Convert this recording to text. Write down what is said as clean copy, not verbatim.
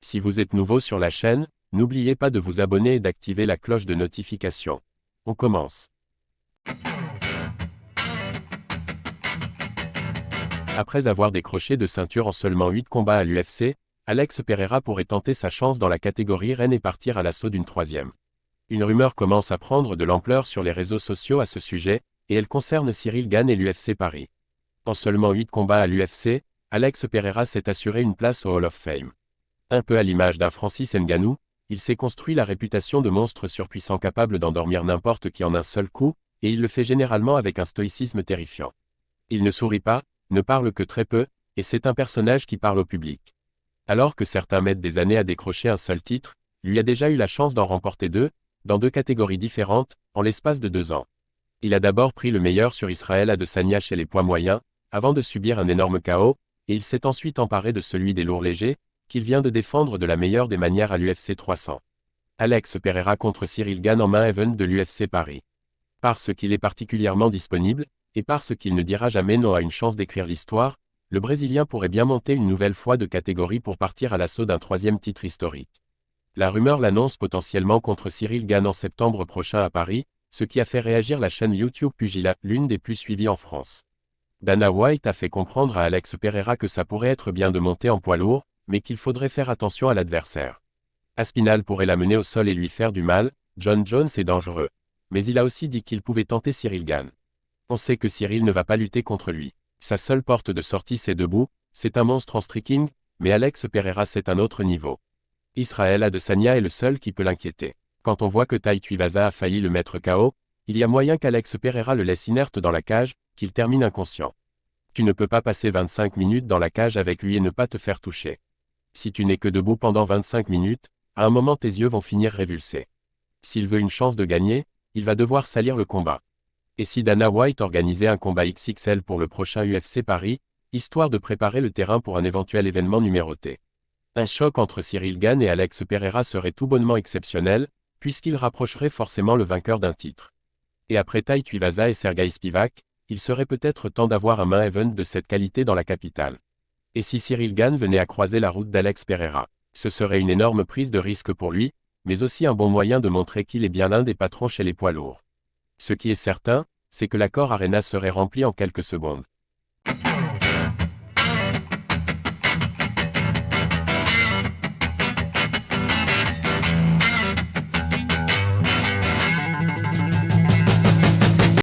Si vous êtes nouveau sur la chaîne, n'oubliez pas de vous abonner et d'activer la cloche de notification. On commence. Après avoir décroché de ceinture en seulement 8 combats à l'UFC, Alex Pereira pourrait tenter sa chance dans la catégorie reine et partir à l'assaut d'une troisième. Une rumeur commence à prendre de l'ampleur sur les réseaux sociaux à ce sujet, et elle concerne Cyril Gane et l'UFC Paris. En seulement 8 combats à l'UFC, Alex Pereira s'est assuré une place au Hall of Fame. Un peu à l'image d'un Francis Ngannou, il s'est construit la réputation de monstre surpuissant capable d'endormir n'importe qui en un seul coup, et il le fait généralement avec un stoïcisme terrifiant. Il ne sourit pas, ne parle que très peu, et c'est un personnage qui parle au public. Alors que certains mettent des années à décrocher un seul titre, lui a déjà eu la chance d'en remporter deux, dans deux catégories différentes, en l'espace de 2 ans. Il a d'abord pris le meilleur sur Israël Adesanya chez les poids moyens, avant de subir un énorme KO, et il s'est ensuite emparé de celui des lourds légers, qu'il vient de défendre de la meilleure des manières à l'UFC 300. Alex Pereira contre Cyril Gane en main event de l'UFC Paris. Parce qu'il est particulièrement disponible, et parce qu'il ne dira jamais non à une chance d'écrire l'histoire, le Brésilien pourrait bien monter une nouvelle fois de catégorie pour partir à l'assaut d'un troisième titre historique. La rumeur l'annonce potentiellement contre Cyril Gane en septembre prochain à Paris, ce qui a fait réagir la chaîne YouTube Pugilat, l'une des plus suivies en France. Dana White a fait comprendre à Alex Pereira que ça pourrait être bien de monter en poids lourd, mais qu'il faudrait faire attention à l'adversaire. Aspinall pourrait l'amener au sol et lui faire du mal, John Jones est dangereux. Mais il a aussi dit qu'il pouvait tenter Cyril Gane. On sait que Cyril ne va pas lutter contre lui. Sa seule porte de sortie c'est debout, c'est un monstre en striking, mais Alex Pereira c'est un autre niveau. Israël Adesanya est le seul qui peut l'inquiéter. Quand on voit que Tai Tuivasa a failli le mettre KO, il y a moyen qu'Alex Pereira le laisse inerte dans la cage, qu'il termine inconscient. Tu ne peux pas passer 25 minutes dans la cage avec lui et ne pas te faire toucher. Si tu n'es que debout pendant 25 minutes, à un moment tes yeux vont finir révulsés. S'il veut une chance de gagner, il va devoir salir le combat. Et si Dana White organisait un combat XXL pour le prochain UFC Paris, histoire de préparer le terrain pour un éventuel événement numéroté. Un choc entre Cyril Gane et Alex Pereira serait tout bonnement exceptionnel, puisqu'il rapprocherait forcément le vainqueur d'un titre. Et après Tai Tuivasa et Sergei Spivak, il serait peut-être temps d'avoir un main event de cette qualité dans la capitale. Et si Cyril Gane venait à croiser la route d'Alex Pereira, ce serait une énorme prise de risque pour lui, mais aussi un bon moyen de montrer qu'il est bien l'un des patrons chez les poids lourds. Ce qui est certain, c'est que l'accord Arena serait rempli en quelques secondes.